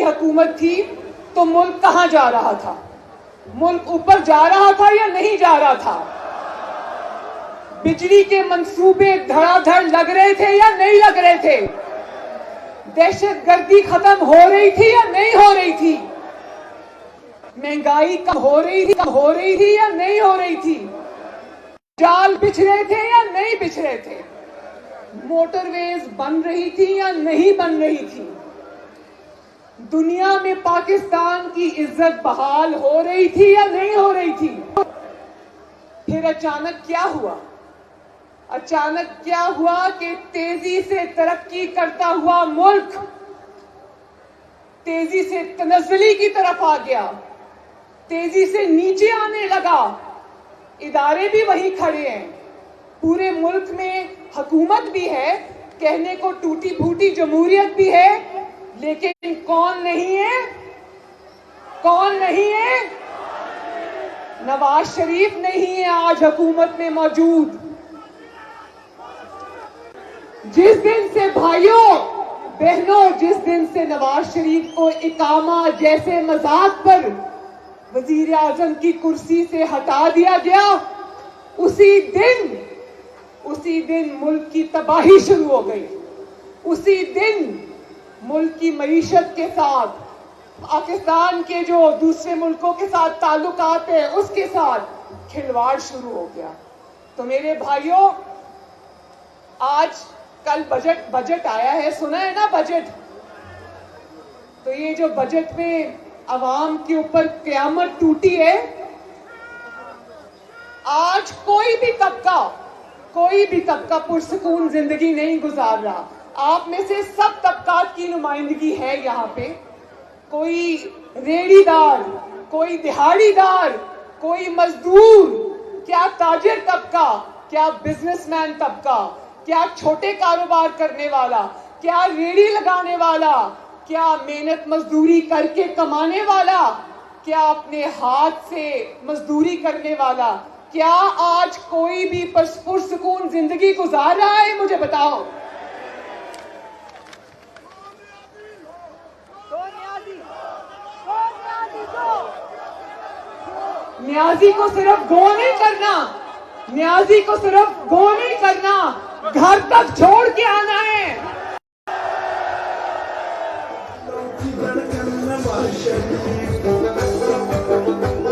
کی حکومت تھی تو ملک کہاں جا رہا تھا؟ ملک اوپر جا رہا تھا یا نہیں جا رہا تھا؟ بجلی کے منصوبے دھڑا دھڑ لگ رہے تھے یا نہیں لگ رہے تھے؟ دہشت گردی ختم ہو رہی تھی یا نہیں ہو رہی تھی؟ مہنگائی کم ہو رہی تھی یا نہیں ہو رہی تھی؟ جال بچھ رہے تھے یا نہیں بچھ رہے تھے؟ موٹر ویز بن رہی تھی یا نہیں بن رہی تھی؟ دنیا میں پاکستان کی عزت بحال ہو رہی تھی یا نہیں ہو رہی تھی؟ پھر اچانک کیا ہوا؟ اچانک کیا ہوا کہ تیزی سے ترقی کرتا ہوا ملک تیزی سے تنزلی کی طرف آ گیا، تیزی سے نیچے آنے لگا۔ ادارے بھی وہیں کھڑے ہیں، پورے ملک میں حکومت بھی ہے، کہنے کو ٹوٹی پھوٹی جمہوریت بھی ہے، لیکن کون نہیں ہے؟ کون نہیں ہے؟ نواز شریف نہیں ہے آج حکومت میں موجود۔ جس دن سے بھائیوں بہنوں، جس دن سے نواز شریف کو اقامہ جیسے مذاق پر وزیر اعظم کی کرسی سے ہٹا دیا گیا، اسی دن ملک کی تباہی شروع ہو گئی۔ اسی دن ملک کی معیشت کے ساتھ، پاکستان کے جو دوسرے ملکوں کے ساتھ تعلقات ہیں اس کے ساتھ کھلواڑ شروع ہو گیا۔ تو میرے بھائیوں، کل بجٹ آیا ہے، سنا ہے نا بجٹ؟ تو یہ جو بجٹ میں عوام کے اوپر قیامت ٹوٹی ہے، آج کوئی بھی طبقہ پرسکون زندگی نہیں گزار رہا۔ آپ میں سے سب طبقات کی نمائندگی ہے یہاں پہ۔ کوئی ریڑھی دار، کوئی دہاڑی دار، کوئی مزدور، کیا تاجر طبقہ، کیا بزنس مین طبقہ، کیا چھوٹے کاروبار کرنے والا، کیا ریڑھی لگانے والا، کیا محنت مزدوری کر کے کمانے والا، کیا اپنے ہاتھ سے مزدوری کرنے والا، کیا آج کوئی بھی پرسکون زندگی گزار رہا ہے؟ مجھے بتاؤ۔ نیازی کو صرف گو نہیں کرنا، گھر تک چھوڑ کے آنا ہے۔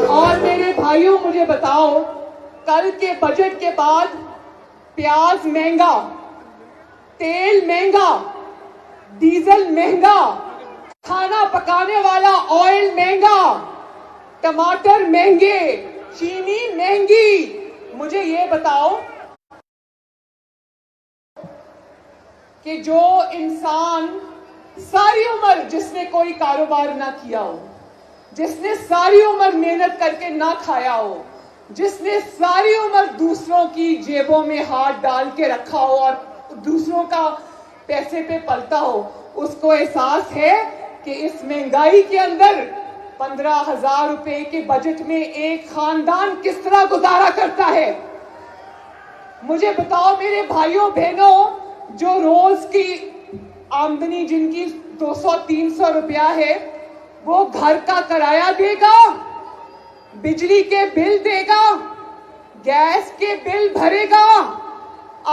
اور میرے بھائیوں، مجھے بتاؤ، کل کے بجٹ کے بعد پیاز مہنگا، تیل مہنگا، ڈیزل مہنگا، کھانا پکانے والا آئل مہنگا، ٹماٹر مہنگے، چینی مہنگی۔ مجھے یہ بتاؤ کہ جو انسان ساری عمر، جس نے کوئی کاروبار نہ کیا ہو، جس نے ساری عمر محنت کر کے نہ کھایا ہو، جس نے ساری عمر دوسروں کی جیبوں میں ہاتھ ڈال کے رکھا ہو اور دوسروں کا پیسے پہ پلتا ہو، اس کو احساس ہے کہ اس مہنگائی کے اندر 15,000 روپے کے بجٹ میں ایک خاندان کس طرح گزارا کرتا ہے۔ مجھے بتاؤ میرے بھائیوں بہنوں، جو روز کی آمدنی جن کی 200-300 روپیہ ہے، وہ گھر کا کرایہ دے گا، بجلی کے بل دے گا، گیس کے بل بھرے گا،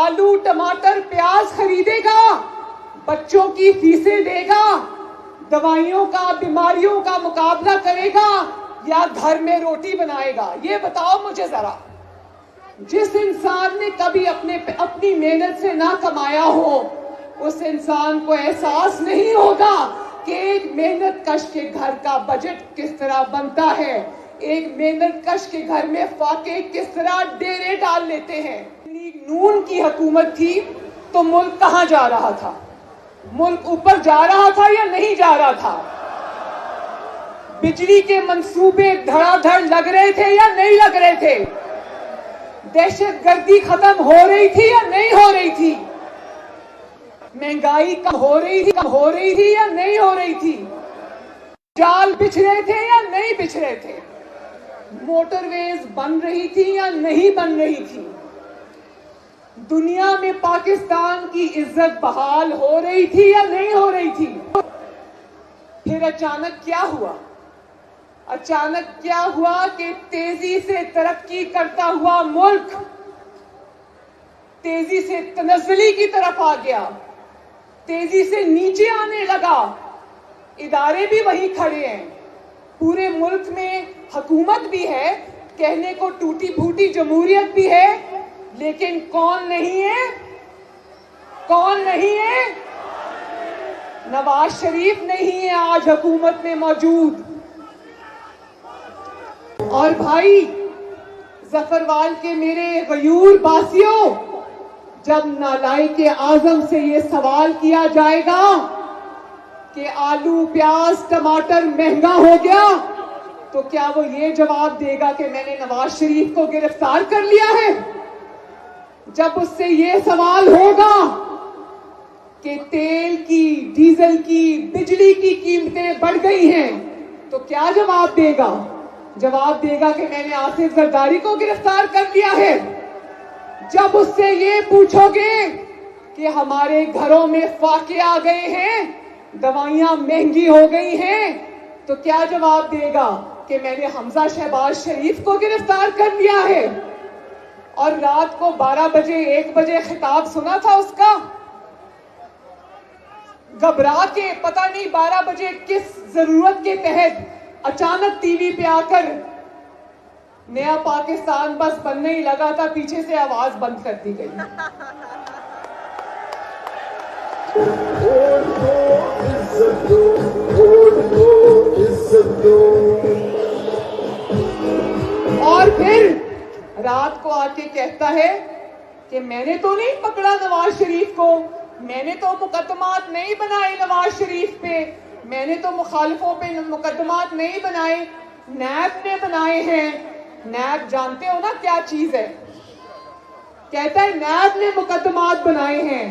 آلو ٹماٹر پیاز خریدے گا، بچوں کی فیسیں دے گا، دوائیوں کا، بیماریوں کا مقابلہ کرے گا، یا گھر میں روٹی بنائے گا؟ یہ بتاؤ مجھے ذرا۔ جس انسان نے کبھی اپنی محنت سے نہ کمایا ہو، اس انسان کو احساس نہیں ہوگا کہ ایک محنت کش کے گھر کا بجٹ کس طرح بنتا ہے، ایک محنت کش کے گھر میں فاقے کس طرح ڈیرے ڈال لیتے ہیں۔ نون کی حکومت تھی تو ملک کہاں جا رہا تھا؟ ملک اوپر جا رہا تھا یا نہیں جا رہا تھا؟ بجلی کے منصوبے دھڑا دھڑ لگ رہے تھے یا نہیں لگ رہے تھے؟ دہشت گردی ختم ہو رہی تھی یا نہیں ہو رہی تھی؟ مہنگائی کم ہو رہی تھی یا نہیں ہو رہی تھی؟ جال بچھ رہے تھے یا نہیں بچھ رہے تھے؟ موٹر ویز بن رہی تھی یا نہیں بن رہی تھی؟ دنیا میں پاکستان کی عزت بحال ہو رہی تھی یا نہیں ہو رہی تھی؟ پھر اچانک کیا ہوا؟ اچانک کیا ہوا کہ تیزی سے ترقی کرتا ہوا ملک تیزی سے تنزلی کی طرف آ گیا، تیزی سے نیچے آنے لگا۔ ادارے بھی وہی کھڑے ہیں، پورے ملک میں حکومت بھی ہے، کہنے کو ٹوٹی پھوٹی جمہوریت بھی ہے، لیکن کون نہیں ہے؟ کون نہیں ہے؟ نواز شریف نہیں ہے آج حکومت میں موجود۔ اور بھائی ظفروال کے میرے غیور باسیوں، جب نالائق اعظم سے یہ سوال کیا جائے گا کہ آلو پیاز ٹماٹر مہنگا ہو گیا، تو کیا وہ یہ جواب دے گا کہ میں نے نواز شریف کو گرفتار کر لیا ہے؟ جب اس سے یہ سوال ہوگا کہ تیل کی، ڈیزل کی، بجلی کی قیمتیں بڑھ گئی ہیں، تو کیا جواب دے گا؟ جواب دے گا کہ میں نے آصف زرداری کو گرفتار کر لیا ہے۔ جب اس سے یہ پوچھو گے کہ ہمارے گھروں میں فاقے آ گئے ہیں، دوائیاں مہنگی ہو گئی ہیں، تو کیا جواب دے گا کہ میں نے حمزہ شہباز شریف کو گرفتار کر لیا ہے؟ اور رات کو 12 بجے 1 بجے خطاب سنا تھا اس کا، گھبرا کے پتہ نہیں 12 بجے کس ضرورت کے تحت اچانک ٹی وی پہ آ کر نیا پاکستان بس بننے ہی لگا تھا، پیچھے سے آواز بند کر دی گئی۔ اور پھر رات کو آ کے کہتا ہے کہ میں نے تو نہیں پکڑا نواز شریف کو، میں نے تو مقدمات نہیں بنائے نواز شریف پہ، میں نے تو مخالفوں پہ مقدمات نہیں بنائے، نیب نے بنائے ہیں۔ نیب جانتے ہو نا کیا چیز ہے؟ کہتا ہے نیب نے مقدمات بنائے ہیں،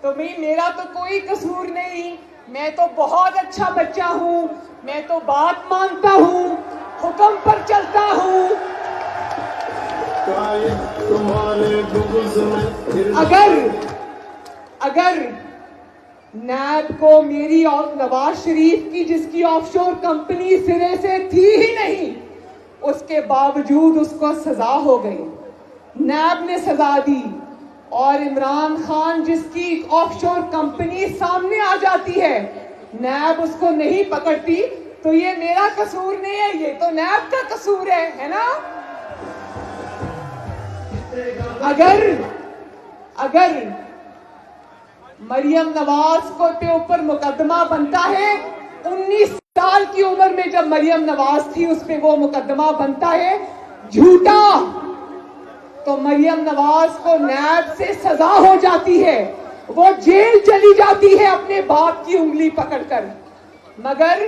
تو میرا تو کوئی قصور نہیں، میں تو بہت اچھا بچہ ہوں، میں تو بات مانتا ہوں، حکم پر چلتا ہوں۔ اگر نیب کو میری اور نواز شریف کی، جس کی آف شور کمپنی سرے سے تھی ہی نہیں، اس کے باوجود اس کو سزا ہو گئی، نیب نے سزا دی، اور عمران خان جس کی آف شور کمپنی سامنے آ جاتی ہے، نیب اس کو نہیں پکڑتی، تو یہ میرا قصور نہیں ہے، یہ تو نیب کا قصور ہے نا؟ اگر مریم نواز کو پہ اوپر مقدمہ بنتا ہے، 19 سال کی عمر میں جب مریم نواز تھی اس پہ وہ مقدمہ بنتا ہے جھوٹا، تو مریم نواز کو نیب سے سزا ہو جاتی ہے، وہ جیل چلی جاتی ہے اپنے باپ کی انگلی پکڑ کر۔ مگر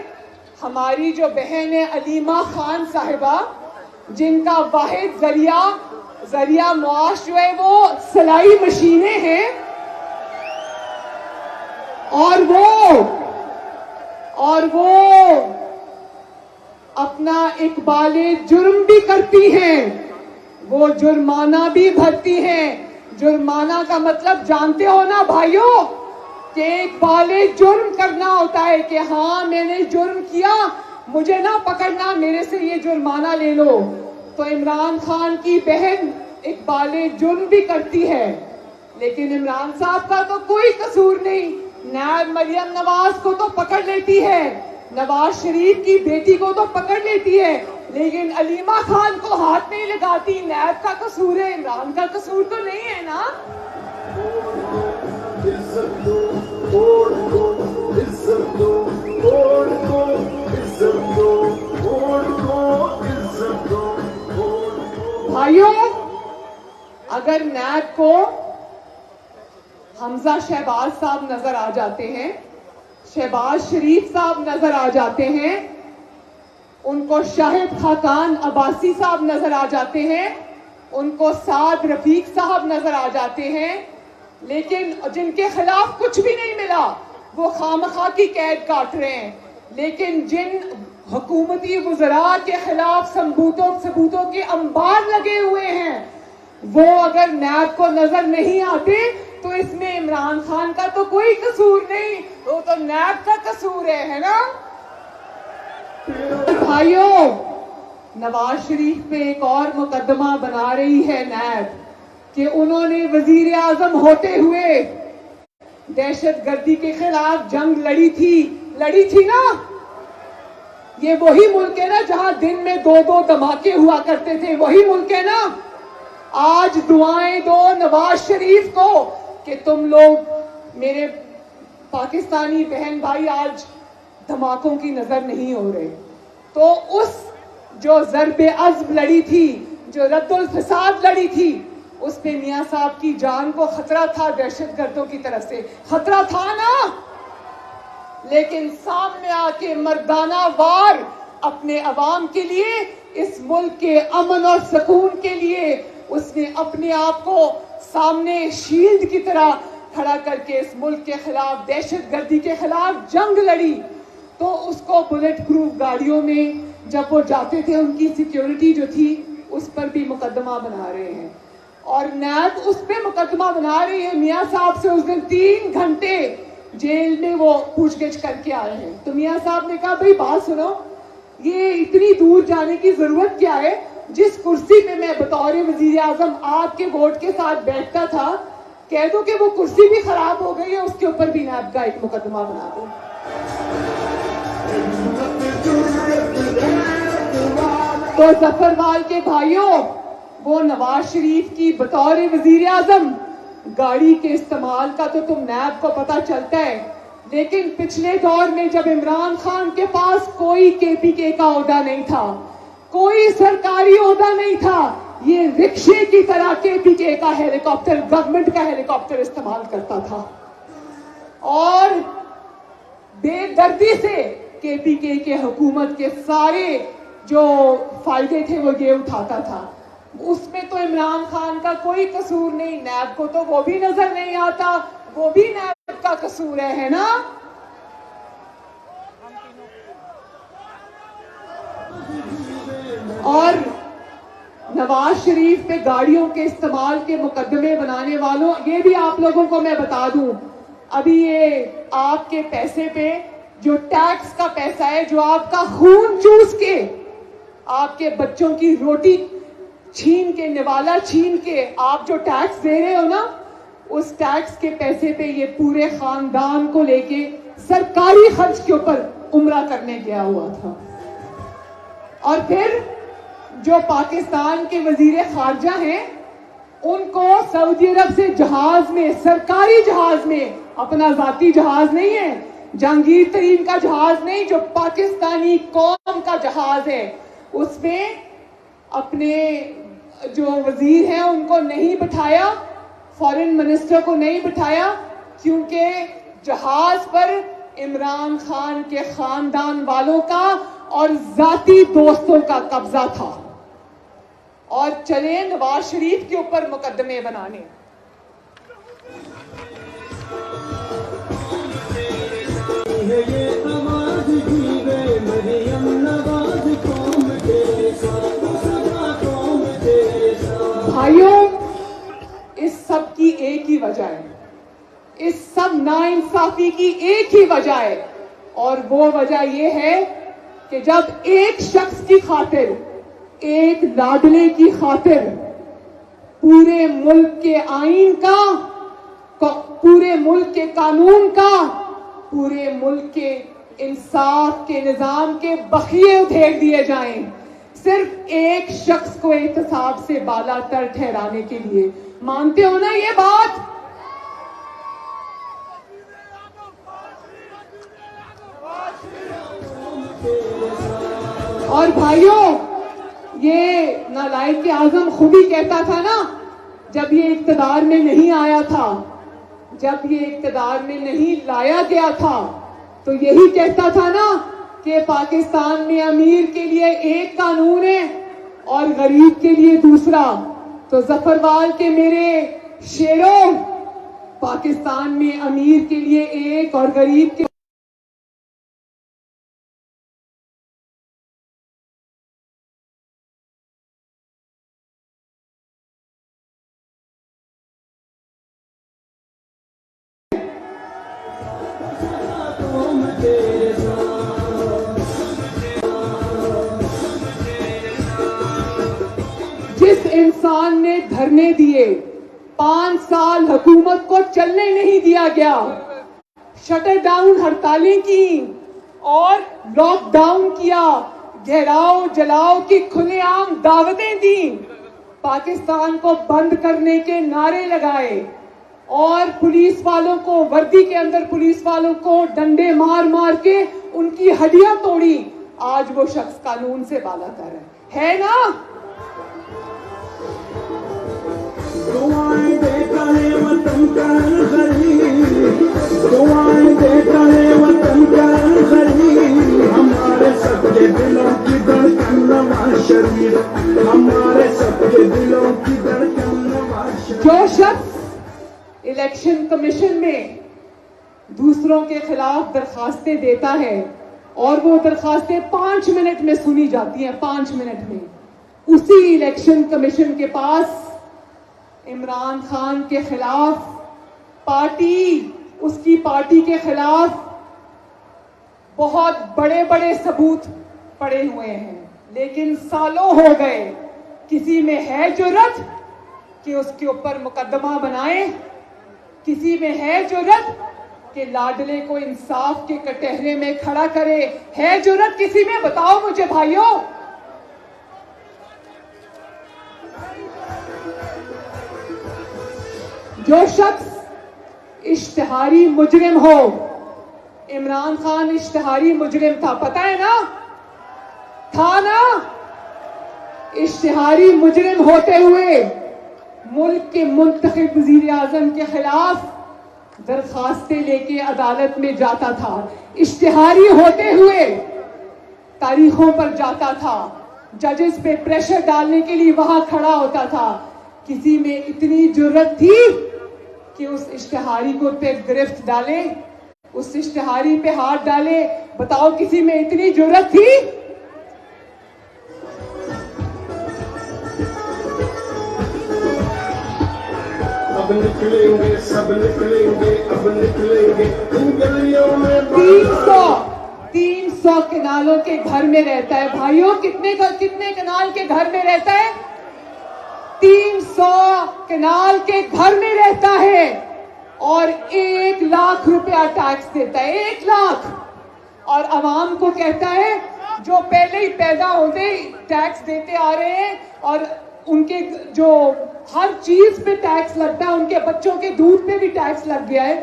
ہماری جو بہن ہے علیمہ خان صاحبہ، جن کا واحد ذریعہ معاش جو ہے وہ سلائی مشینیں ہیں، اور وہ اپنا اقبال جرم بھی کرتی ہیں، وہ جرمانہ بھی بھرتی ہیں۔ جرمانہ کا مطلب جانتے ہو نا بھائیوں، کہ اقبال جرم کرنا ہوتا ہے کہ ہاں میں نے جرم کیا، مجھے نہ پکڑنا، میرے سے یہ جرمانہ لے لو۔ تو عمران خان کی بہن اقبال جرم بھی کرتی ہے، لیکن عمران صاحب کا تو کوئی قصور نہیں، نیب مریم نواز کو تو پکڑ لیتی ہے، نواز شریف کی بیٹی کو تو پکڑ لیتی ہے، لیکن علیمہ خان کو ہاتھ نہیں لگاتی۔ نیب کا قصور ہے، عمران کا قصور تو نہیں ہے نا؟ بھائیوں، اگر نیب کو حمزہ شہباز صاحب نظر آ جاتے ہیں، شہباز شریف صاحب نظر آ جاتے ہیں، ان کو شاہد خاقان عباسی صاحب نظر آ جاتے ہیں، ان کو سعد رفیق صاحب نظر آ جاتے ہیں، لیکن جن کے خلاف کچھ بھی نہیں ملا وہ خامخواہ کی قید کاٹ رہے ہیں، لیکن جن حکومتی وزراء کے خلاف ثبوتوں کے انبار لگے ہوئے ہیں، وہ اگر نیب کو نظر نہیں آتے تو اس میں عمران خان کا تو کوئی قصور نہیں، وہ تو نیب کا قصور ہے نا؟ भाइयों, नवाज शरीफ पे एक और मुकदमा बना रही है नैब कि उन्होंने वजीर आजम होते हुए दहशतगर्दी के खिलाफ जंग लड़ी थी ना। ये वही मुल्क है ना जहां दिन में 2-2 धमाके हुआ करते थे, वही मुल्क है ना। आज दुआएं दो नवाज शरीफ को कि तुम लोग मेरे पाकिस्तानी बहन भाई आज धमाकों की नजर नहीं हो रहे। तो उस जो ज़र्बे अज़्म लड़ी थी, जो रद्दुल फसाद लड़ी थी, उस पे मियां साहब की जान को खतरा था, दहशतगर्दों की तरफ से खतरा था ना। लेकिन सामने आके मर्दाना वार अपने अवाम के लिए, इस मुल्क के अमन और सुकून के लिए उसने अपने आप को सामने शील्ड की तरह खड़ा करके इस मुल्क के खिलाफ, दहशतगर्दी के खिलाफ जंग लड़ी। तो उसको बुलेट प्रूफ गाड़ियों में जब वो जाते थे, उनकी सिक्योरिटी जो थी उस पर भी मुकदमा बना रहे हैं और नैब उस पे मुकदमा बना रही है। मियां साहब से उस दिन 3 घंटे जेल में वो पूछगिछ करके आए हैं। तो मियां साहब ने कहा भाई बात सुनो, ये इतनी दूर जाने की जरूरत क्या है? जिस कुर्सी पे मैं बतौर वजीर आजम आपके वोट के साथ बैठता था, कह दो कि वो कुर्सी भी खराब हो गई है, उसके ऊपर भी नैब का एक मुकदमा बना दो। तो जफरवाल के भाइयों, वो नवाज शरीफ की बतौर वजीर आजम गाड़ी के इस्तेमाल का तो तुम नैब को पता चलता है, लेकिन पिछले दौर में जब इमरान खान के पास कोई केपीके का ओहदा नहीं था, कोई सरकारी ओहदा नहीं था, ये रिक्शे की तरह केपीके का हेलीकॉप्टर, गवर्नमेंट का हेलीकॉप्टर इस्तेमाल करता था और बेदर्दी से केपीके के हुकूमत के सारे जो फायदे थे वो ये उठाता था। उसमें तो इमरान खान का कोई कसूर नहीं, नैब को तो वो भी नजर नहीं आता, वो भी नैब का कसूर है ना। और नवाज शरीफ पे गाड़ियों के इस्तेमाल के मुकदमे बनाने वालों, ये भी आप लोगों को मैं बता दूं, अभी ये आपके पैसे पे जो टैक्स का पैसा है, जो आपका खून चूस के आपके बच्चों की रोटी छीन के, निवाला छीन के आप जो टैक्स दे रहे हो ना, उस टैक्स के पैसे पे ये पूरे खानदान को लेके सरकारी खर्च के ऊपर उम्रा करने गया हुआ था। और फिर जो पाकिस्तान के वजीर खारजा हैं, उनको सऊदी अरब से जहाज में, सरकारी जहाज में, अपना जाती जहाज नहीं है, जहांगीर तरीन का जहाज नहीं, जो पाकिस्तानी कौम का जहाज है, उसमें अपने जो वजीर हैं उनको नहीं बिठाया, फॉरेन मिनिस्टर को नहीं बिठाया, क्योंकि जहाज पर इमरान खान के खानदान वालों का और जाती दोस्तों का कब्जा था। और चले नवाज शरीफ के ऊपर मुकदमे बनाने। भाइयों, इस सब की एक ही वजह है, इस सब नाइंसाफी की एक ही वजह है, और वो वजह ये है कि जब एक शख्स की खातिर, एक लाडले की खातिर पूरे मुल्क के आईन का, पूरे मुल्क के कानून का, पूरे मुल्क के इंसाफ के निजाम के बखिए उधेड़ दिए जाएं, सिर्फ एक शख्स को एहतसाब से बालातर ठहराने के लिए। मानते हो ना ये बात? और भाइयों, ये नालायक आजम खुद ही कहता था ना, जब ये इक्तदार में नहीं आया था, जब ये इक्तदार में नहीं लाया गया था, तो यही कहता था ना कि पाकिस्तान में अमीर के लिए एक कानून है और गरीब के लिए दूसरा। तो जफरवाल के मेरे शेरों, पाकिस्तान में अमीर के लिए एक और गरीब के इंसान ने धरने दिए, 5 साल हुकूमत को चलने नहीं दिया गया, शटर डाउन हड़तालें की और लॉकडाउन किया, घेराव जलाओ की खुलेआम दावतें दी, पाकिस्तान को बंद करने के नारे लगाए और पुलिस वालों को, वर्दी के अंदर पुलिस वालों को डंडे मार मार के उनकी हड्डियां तोड़ी, आज वो शख्स कानून से बालातर है ना? दुआएं देता है वतन का गरीब, दुआएं देता है वतन का गरीब, हमारे सबके दिलों की धड़कन नवाज शरीफ, हमारे सबके दिलों की धड़कन नवाज शरीफ। जो शख्स इलेक्शन कमीशन में दूसरों के खिलाफ दरखास्तें देता है और वो दरखास्तें 5 मिनट में सुनी जाती हैं, 5 मिनट में, उसी इलेक्शन कमीशन के पास इमरान खान के खिलाफ पार्टी, उसकी पार्टी के खिलाफ बहुत बड़े बड़े सबूत पड़े हुए हैं, लेकिन सालों हो गए, किसी में है जुर्रत कि उसके ऊपर मुकदमा बनाए, किसी में है जुर्रत कि लाडले को इंसाफ के कटहरे में खड़ा करे, है जुर्रत किसी में? बताओ मुझे भाइयों। जो शख्स इश्तिहारी मुजरिम हो, इमरान खान इश्तिहारी मुजरिम था, पता है ना? था ना? इश्तिहारी मुजरिम होते हुए मुल्क के मुंतखब वजीर आजम के खिलाफ दरखास्तें लेके अदालत में जाता था, इश्तिहारी होते हुए तारीखों पर जाता था, जजेस पे प्रेशर डालने के लिए वहां खड़ा होता था। किसी में इतनी जुर्रत थी कि उस इश्तिहारी को पे गिरफ्त डाले, उस इश्तिहारी पे हाथ डाले? बताओ किसी में इतनी जुर्रत थी? अब निकलेंगे, सब निकलेंगे, अब निकलेंगे इन गलियों में। 300 कनालों के घर में रहता है भाइयों। कितने कनाल के घर में रहता है? 300 कनाल के घर में रहता है और 1 लाख रुपया टैक्स देता है, 1 लाख। और आवाम को कहता है जो पहले ही पैदा होते टैक्स देते आ रहे हैं और उनके जो हर चीज पे टैक्स लगता है, उनके बच्चों के दूध पे भी टैक्स लग गया है,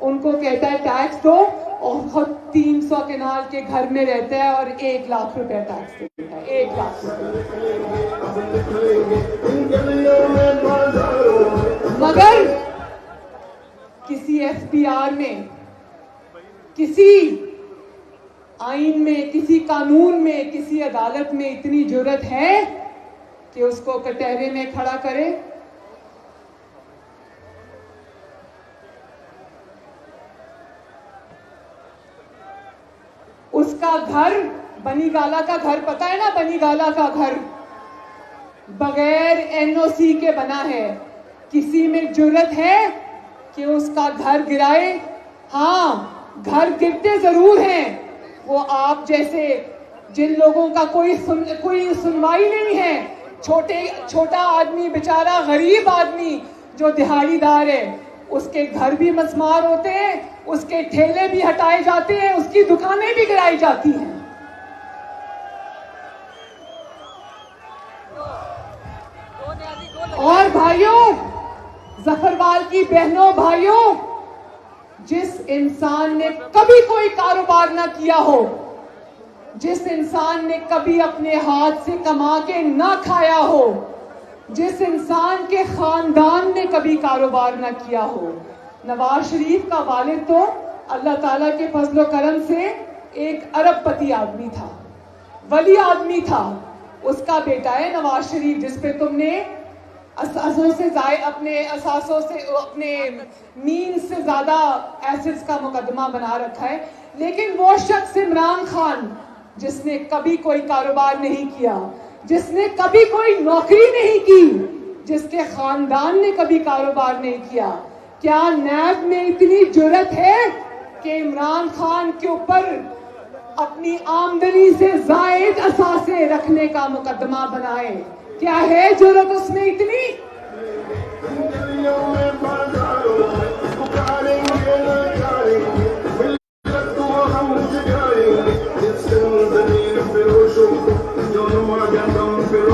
उनको कहता है टैक्स दो, और खुद 300 कनाल के घर में रहता है और 1 लाख रुपया टैक्स देता है, 1 लाख। मगर किसी एफबीआर में, किसी आइन में, किसी कानून में, किसी अदालत में इतनी जुर्रत है कि उसको कटहरे में खड़ा करे? उसका घर, बनीगाला का घर, पता है ना? बनीगाला का घर बगैर एनओसी के बना है। किसी में जुर्रत है कि उसका घर गिराए? हाँ, घर गिरते जरूर हैं। वो आप जैसे जिन लोगों का कोई सुनवाई नहीं है, छोटा आदमी, बेचारा गरीब आदमी जो दिहाड़ीदार है, उसके घर भी मसमार होते हैं, उसके ठेले भी हटाए जाते हैं, उसकी दुकानें भी गिराई जाती हैं। और भाइयों, जफरवाल की बहनों, भाइयों, जिस इंसान ने कभी कोई कारोबार ना किया हो, जिस इंसान ने कभी अपने हाथ से कमा के ना खाया हो, जिस इंसान के खानदान ने कभी कारोबार ना किया हो, नवाज शरीफ का वालिद तो अल्लाह ताला के फजलो करम से एक अरबपति आदमी था, वली आदमी था। उसका बेटा है नवाज शरीफ, जिसपे तुमने असासों से अपने असासों से, अपने मीन से ज्यादा एसेट्स का मुकदमा बना रखा है। लेकिन वो शख्स इमरान खान, जिसने कभी कोई कारोबार नहीं किया, जिसने कभी कोई नौकरी नहीं की, जिसके खानदान ने कभी कारोबार नहीं किया, क्या नैब में इतनी जुर्रत है कि इमरान खान के ऊपर अपनी आमदनी से जायद असासे रखने का मुकदमा बनाए? क्या है जरूरत उसमें इतनी?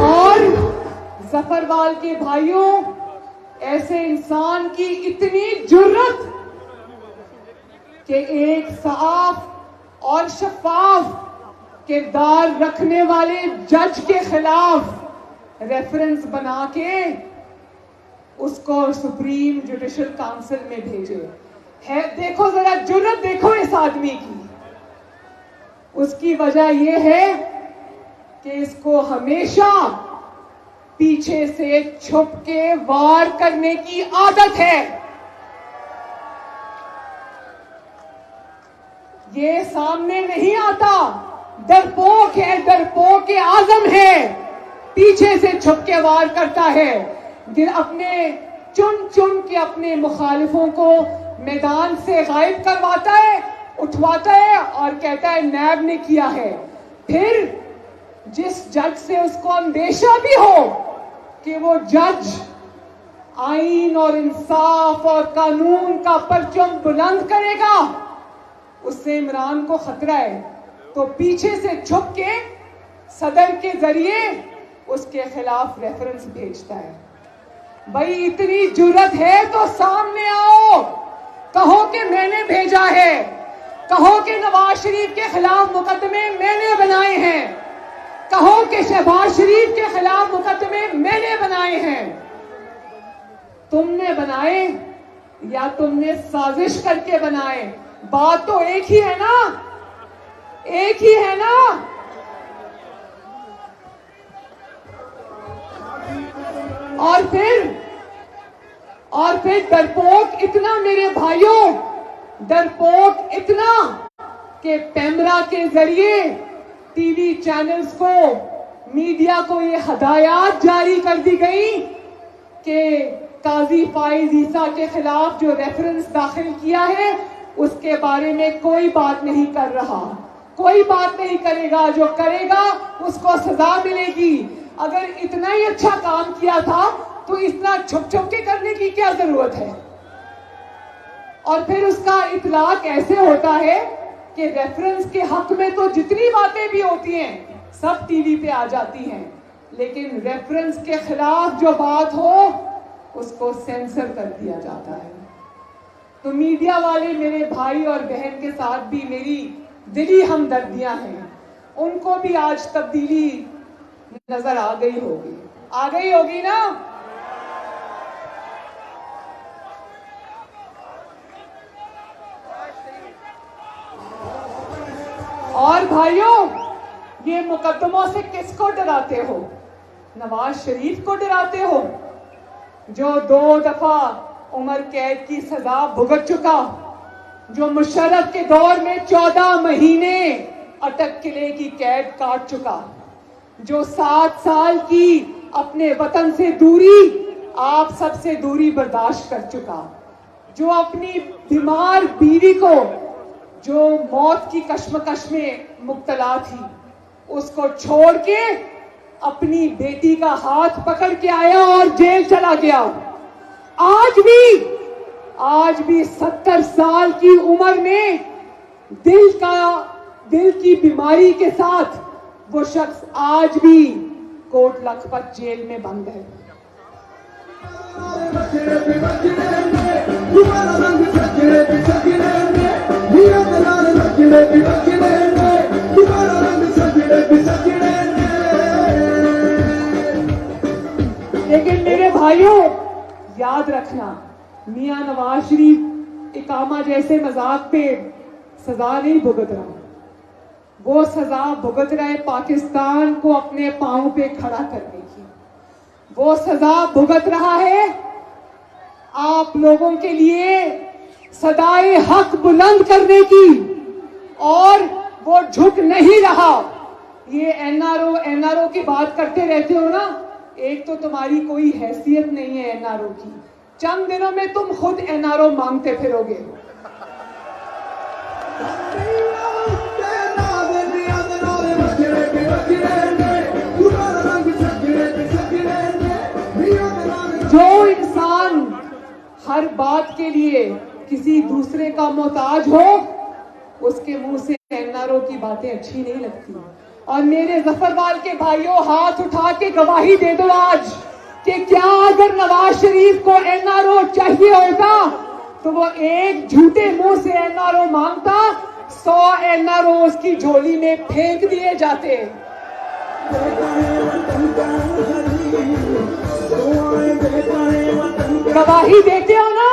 और जफरवाल के भाइयों, ऐसे इंसान की इतनी जुर्रत कि एक साफ और शफाफ किरदार रखने वाले जज के खिलाफ रेफरेंस बना के उसको सुप्रीम जुडिशल काउंसिल में भेजे है। देखो जरा जुर्रत देखो इस आदमी की। उसकी वजह यह है कि इसको हमेशा पीछे से छुप के वार करने की आदत है। ये सामने नहीं आता, डरपोक है, डरपोक के आजम है, पीछे से छुप के वार करता है। अपने चुन चुन के अपने मुखालिफों को मैदान से गायब करवाता है, उठवाता है और कहता है नैब ने किया है। फिर जिस जज से उसको अंदेशा भी हो कि वो जज आईन और इंसाफ और कानून का परचम बुलंद करेगा, उससे इमरान को खतरा है, तो पीछे से छुप के सदर के जरिए उसके खिलाफ रेफरेंस भेजता है। भाई इतनी जुर्रत है तो सामने आओ, कहो कि मैंने भेजा है, कहो कि नवाज शरीफ के खिलाफ मुकदमे मैंने बनाए हैं, कहो कि शहबाज शरीफ के खिलाफ मुकदमे मैंने बनाए हैं। तुमने बनाए या तुमने साजिश करके बनाए, बात तो एक ही है ना, एक ही है ना। और फिर डरपोक इतना मेरे भाइयों, डरपोक इतना कि पैमरा के जरिए टीवी चैनल्स को, मीडिया को ये हदायत जारी कर दी गई कि काजी फाइज ईसा के खिलाफ जो रेफरेंस दाखिल किया है उसके बारे में कोई बात नहीं कर रहा, कोई बात नहीं करेगा, जो करेगा उसको सजा मिलेगी। अगर इतना ही अच्छा काम किया था तो इतना छुप छुप के करने की क्या जरूरत है? और फिर उसका इतलाक ऐसे होता है कि रेफरेंस के हक में तो जितनी बातें भी होती हैं सब टीवी पे आ जाती हैं, लेकिन रेफरेंस के खिलाफ जो बात हो उसको सेंसर कर दिया जाता है। तो मीडिया वाले मेरे भाई और बहन के साथ भी मेरी दिली हमदर्दियां हैं, उनको भी आज तब्दीली नजर आ गई होगी ना। और भाइयों, ये मुकदमों से किसको डराते हो? नवाज शरीफ को डराते हो, जो 2 दफा उम्र कैद की सजा भुगत चुका, जो मुशर्रफ के दौर में 14 महीने अटक किले की कैद काट चुका, जो 7 साल की अपने वतन से दूरी, आप सबसे दूरी बर्दाश्त कर चुका, जो अपनी बीमार बीवी को, जो मौत की कश्मकश में मुब्तला थी, उसको छोड़ के अपनी बेटी का हाथ पकड़ के आया और जेल चला गया। आज भी 70 साल की उम्र में दिल की बीमारी के साथ वो शख्स आज भी कोट लखपत जेल में बंद है। लेकिन मेरे भाइयों, याद रखना, मियां नवाज शरीफ इकामा जैसे मजाक पे सजा नहीं भुगत रहा, वो सजा भुगत रहे पाकिस्तान को अपने पांव पे खड़ा करने की। वो सजा भुगत रहा है आप लोगों के लिए सदाए हक बुलंद करने की, और वो झुक नहीं रहा। ये एनआरओ की बात करते रहते हो ना, एक तो तुम्हारी कोई हैसियत नहीं है एनआरओ की, चंद दिनों में तुम खुद एनआरओ मांगते फिरोगे। के लिए किसी दूसरे का मोहताज हो, उसके मुंह से एनआरओ की बातें अच्छी नहीं लगती। और मेरे जफरवाल के भाइयों, हाथ उठा के गवाही दे दो आज कि क्या अगर नवाज शरीफ को एनआरओ चाहिए होता तो वो एक झूठे मुंह से एनआरओ मांगता, 100 एनआरओ उसकी झोली में फेंक दिए जाते। गवाही देते हो ना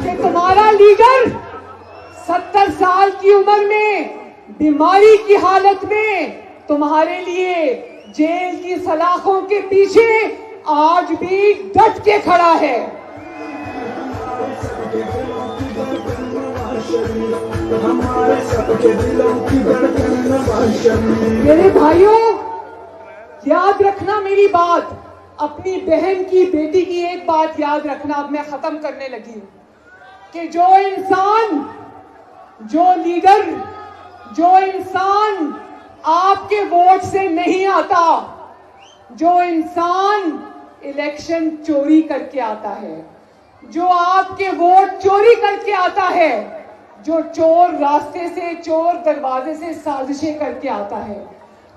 कि तुम्हारा लीडर 70 साल की उम्र में बीमारी की हालत में तुम्हारे लिए जेल की सलाखों के पीछे आज भी डट के खड़ा है। मेरे भाइयों, याद रखना मेरी बात, अपनी बहन की बेटी की एक बात याद रखना। अब मैं खत्म करने लगी हूं कि जो इंसान, जो लीडर, जो इंसान आपके वोट से नहीं आता, जो इंसान इलेक्शन चोरी करके आता है, जो आपके वोट चोरी करके आता है, जो चोर रास्ते से, चोर दरवाजे से साजिशें करके आता है,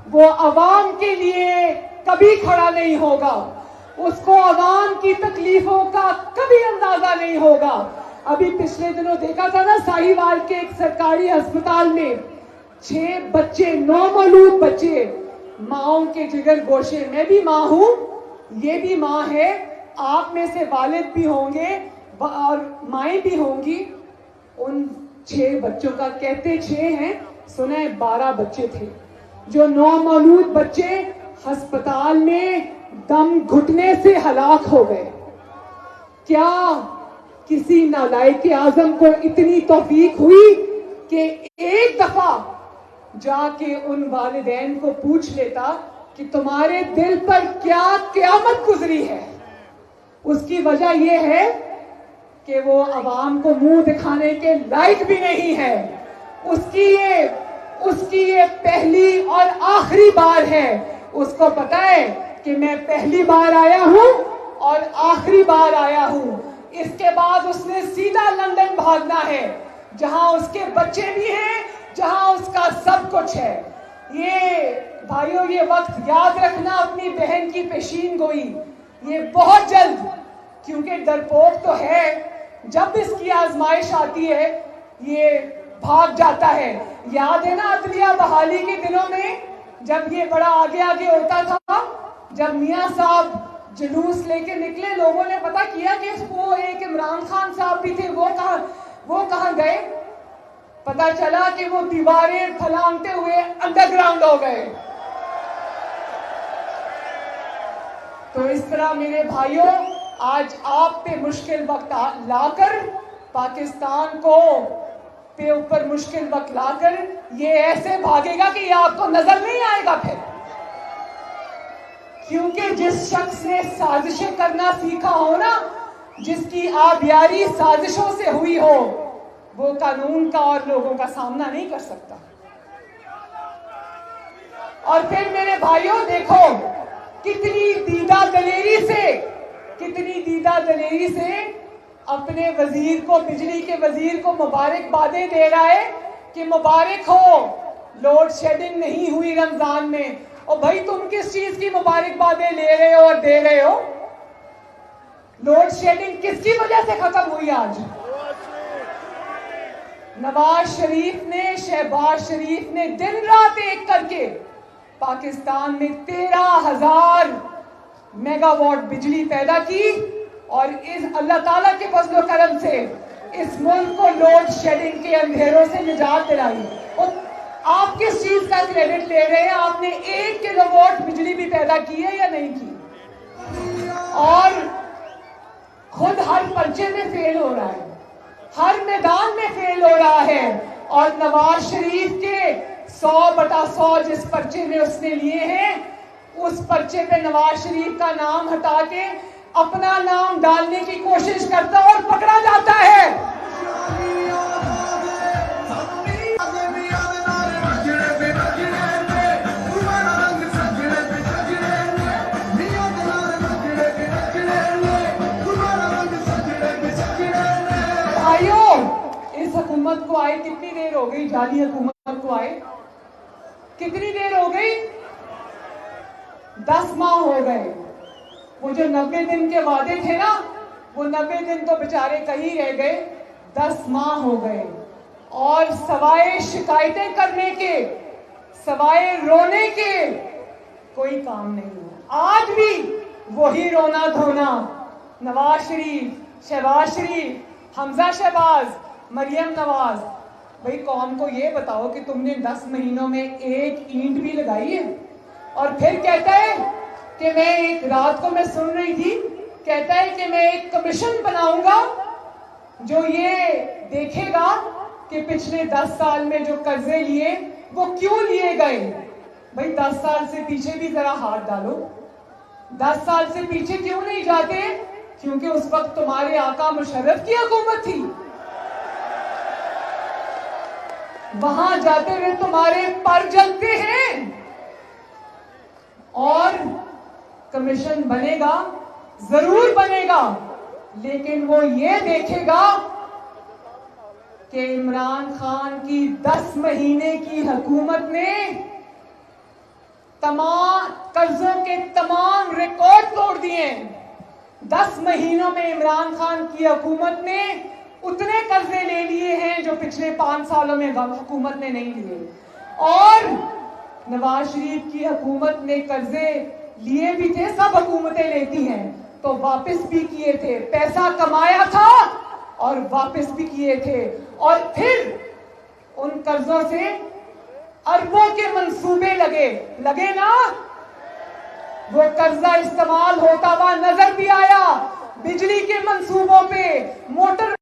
वो अवाम के लिए कभी खड़ा नहीं होगा। उसको अवाम की तकलीफों का कभी अंदाजा नहीं होगा। अभी पिछले दिनों देखा था ना, साहिवाल के एक सरकारी अस्पताल में 6 बच्चे, नौमौलूद बच्चे, माओं के जिगर गोशे। मैं भी माँ हूं, ये भी माँ है, आप में से वालिद भी होंगे और माएँ भी होंगी। उन 6 बच्चों का, कहते 6 हैं, सुना है 12 बच्चे थे, जो नौमौलूद बच्चे अस्पताल में दम घुटने से हलाक हो गए। क्या किसी नालायक आज़म को इतनी तौफीक हुई कि एक दफा जाके उन वालिदैन को पूछ लेता कि तुम्हारे दिल पर क्या क़यामत गुजरी है? उसकी वजह यह है कि वो अवाम को मुंह दिखाने के लायक भी नहीं है। उसकी ये पहली और आखिरी बार है। उसको पता है कि मैं पहली बार आया हूं और आखिरी बार आया हूं। इसके बाद उसने सीधा लंदन भागना है, जहां उसके बच्चे भी हैं, जहां उसका सब कुछ है। ये भाइयों, ये वक्त याद रखना अपनी बहन की पेशीन गोई, ये बहुत जल्द, क्योंकि डरपोक तो है, जब इसकी आजमाइश आती है ये भाग जाता है। याद है ना अदलिया बहाली के दिनों में, जब ये बड़ा आगे आगे होता था, जब मियां साहब जुलूस लेके निकले, लोगों ने पता किया कि वो एक इमरान खान साहब भी थे, वो कहां गए? पता चला कि वो दीवारें फलांगते हुए अंडरग्राउंड हो गए। तो इस तरह मेरे भाइयों, आज आप पे मुश्किल वक्त लाकर, पाकिस्तान को पे ऊपर मुश्किल वक्त लाकर ये ऐसे भागेगा कि ये आपको नजर नहीं आएगा फिर। क्योंकि जिस शख्स ने साजिशें करना सीखा हो ना, जिसकी आबियारी साजिशों से हुई हो, वो कानून का और लोगों का सामना नहीं कर सकता। और फिर मेरे भाइयों देखो, कितनी दीदा दलेरी से अपने वजीर को, बिजली के वजीर को मुबारकबादें दे रहा है कि मुबारक हो, लोड शेडिंग नहीं हुई रमजान में। और भाई तुम किस चीज की मुबारकबादें ले रहे हो और दे रहे हो? लोड शेडिंग किसकी वजह से खत्म हुई आज? नवाज शरीफ ने, शहबाज शरीफ ने दिन रात एक करके पाकिस्तान में 13,000 मेगावाट बिजली पैदा की और इस अल्लाह ताला के फजल करम से इस मुल्क को लोड शेडिंग के अंधेरों से निजात दिलाई। और आप किस चीज का क्रेडिट ले रहे हैं? आपने 1 किलोवाट बिजली भी पैदा की है या नहीं की? और खुद हर पर्चे में फेल हो रहा है, हर मैदान में फेल हो रहा है। और नवाज शरीफ के 100/100 जिस पर्चे में उसने लिए हैं, उस पर्चे पे नवाज शरीफ का नाम हटा के अपना नाम डालने की कोशिश करता और पकड़ा जाता है। को आए कितनी देर हो गई, जाली हुकूमत को आए कितनी देर हो गई? 10 माह हो गए। वो जो 90 दिन के वादे थे ना, वो 90 दिन तो बेचारे कहीं रह गए, 10 माह हो गए। और सवाए शिकायतें करने के, सवाए रोने के कोई काम नहीं हुआ। आज भी वही रोना धोना, नवाज शरीफ, शहबाज शरीफ, हमजा शहबाज, मरियम नवाज। भाई कौम को ये बताओ कि तुमने 10 महीनों में एक ईंट भी लगाई है? और फिर कहता है कि मैं एक रात को मैं सुन रही थी, कहता है कि मैं एक कमीशन बनाऊंगा जो ये देखेगा कि पिछले 10 साल में जो कर्जे लिए वो क्यों लिए गए। भाई 10 साल से पीछे भी जरा हाथ डालो। 10 साल से पीछे क्यों नहीं जाते? क्योंकि उस वक्त तुम्हारे आका मुशर्रफ की हुकूमत थी। वहां जाते हुए तुम्हारे पर जलते हैं। और कमीशन बनेगा, जरूर बनेगा, लेकिन वो ये देखेगा कि इमरान खान की 10 महीने की हुकूमत ने तमाम कर्जों के तमाम रिकॉर्ड तोड़ दिए। 10 महीनों में इमरान खान की हुकूमत ने उतने कर्जे ले लिए हैं जो पिछले 5 सालों में हुकूमत ने नहीं लिए। और नवाज शरीफ की हुकूमत ने कर्जे लिए भी थे, सब हुकूमतें लेती हैं, तो वापस भी किए थे। पैसा कमाया था और वापस भी किए थे। और फिर उन कर्जों से अरबों के मंसूबे लगे ना। वो कर्जा इस्तेमाल होता हुआ नजर भी आया। बिजली के मंसूबों पे, मोटर